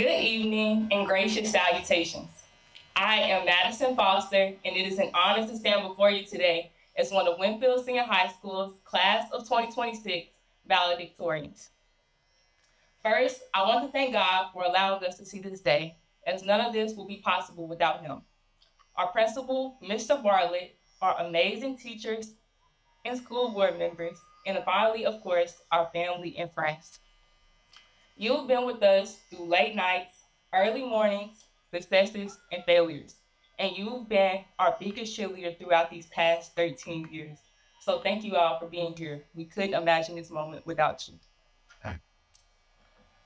Good evening and gracious salutations. I am Madison Foster, and it is an honor to stand before you today as one of Winfield Senior High School's class of 2026 valedictorians. First, I want to thank God for allowing us to see this day, as none of this would be possible without Him. Our principal, Mr. Bartlett, our amazing teachers and school board members, and finally, of course, our family and friends. You've been with us through late nights, early mornings, successes, and failures. And you've been our biggest cheerleader throughout these past 13 years. So thank you all for being here. We couldn't imagine this moment without you.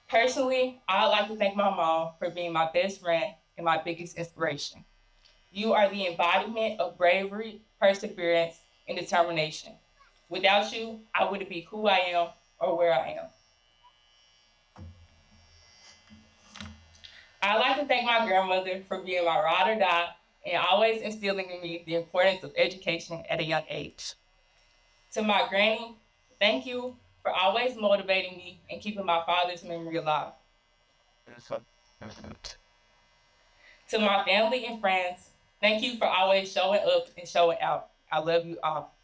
Personally, I'd like to thank my mom for being my best friend and my biggest inspiration. You are the embodiment of bravery, perseverance, and determination. Without you, I wouldn't be who I am or where I am. I'd like to thank my grandmother for being my ride or die and always instilling in me the importance of education at a young age. To my granny, thank you for always motivating me and keeping my father's memory alive. To my family and friends, thank you for always showing up and showing out. I love you all.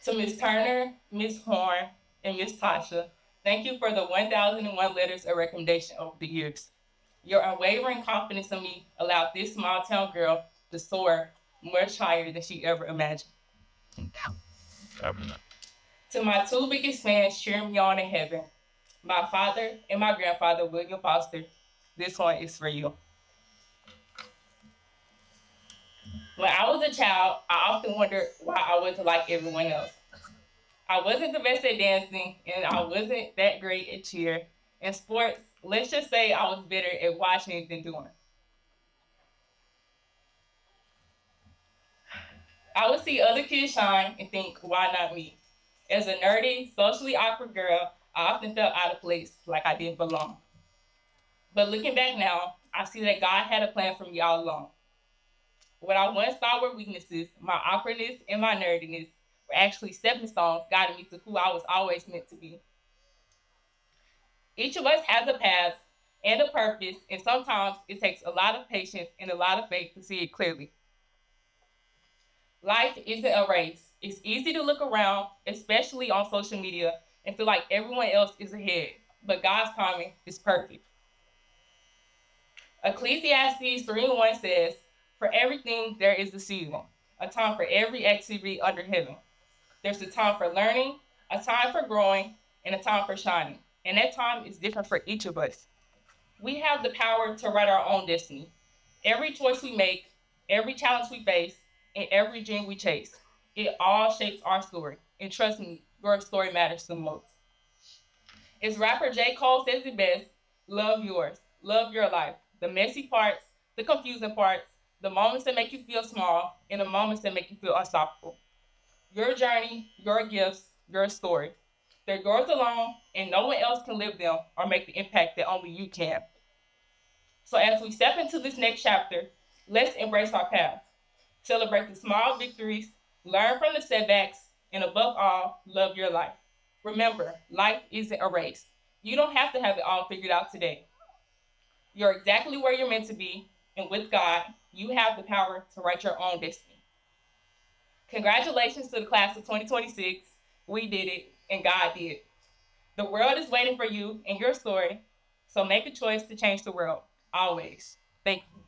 To Ms. Turner, Ms. Horn, and Ms. Tasha, thank you for the 1,001 letters of recommendation over the years. Your unwavering confidence in me allowed this small town girl to soar much higher than she ever imagined. To my two biggest fans cheering me on in heaven, my father and my grandfather, William Foster, this one is for you. When I was a child, I often wondered why I wasn't like everyone else. I wasn't the best at dancing, and I wasn't that great at cheer. In sports, let's just say I was better at watching than doing. I would see other kids shine and think, why not me? As a nerdy, socially awkward girl, I often felt out of place, like I didn't belong. But looking back now, I see that God had a plan for me all along. What I once thought were weaknesses, my awkwardness and my nerdiness, were actually stepping stones guiding me to who I was always meant to be. Each of us has a path and a purpose, and sometimes it takes a lot of patience and a lot of faith to see it clearly. Life isn't a race. It's easy to look around, especially on social media, and feel like everyone else is ahead, but God's timing is perfect. Ecclesiastes 3:1 says, "For everything there is a season, a time for every activity under heaven. There's a time for learning, a time for growing, and a time for shining. And that time is different for each of us. We have the power to write our own destiny. Every choice we make, every challenge we face, and every dream we chase, it all shapes our story. And trust me, your story matters the most. As rapper J. Cole says it best, love yours, love your life. The messy parts, the confusing parts, the moments that make you feel small, and the moments that make you feel unstoppable. Your journey, your gifts, your story. They're yours alone, and no one else can live them or make the impact that only you can. So as we step into this next chapter, let's embrace our path. Celebrate the small victories, learn from the setbacks, and above all, love your life. Remember, life isn't a race. You don't have to have it all figured out today. You're exactly where you're meant to be, and with God, you have the power to write your own destiny. Congratulations to the class of 2026. We did it, and God did. The world is waiting for you and your story, so make a choice to change the world, always. Thank you.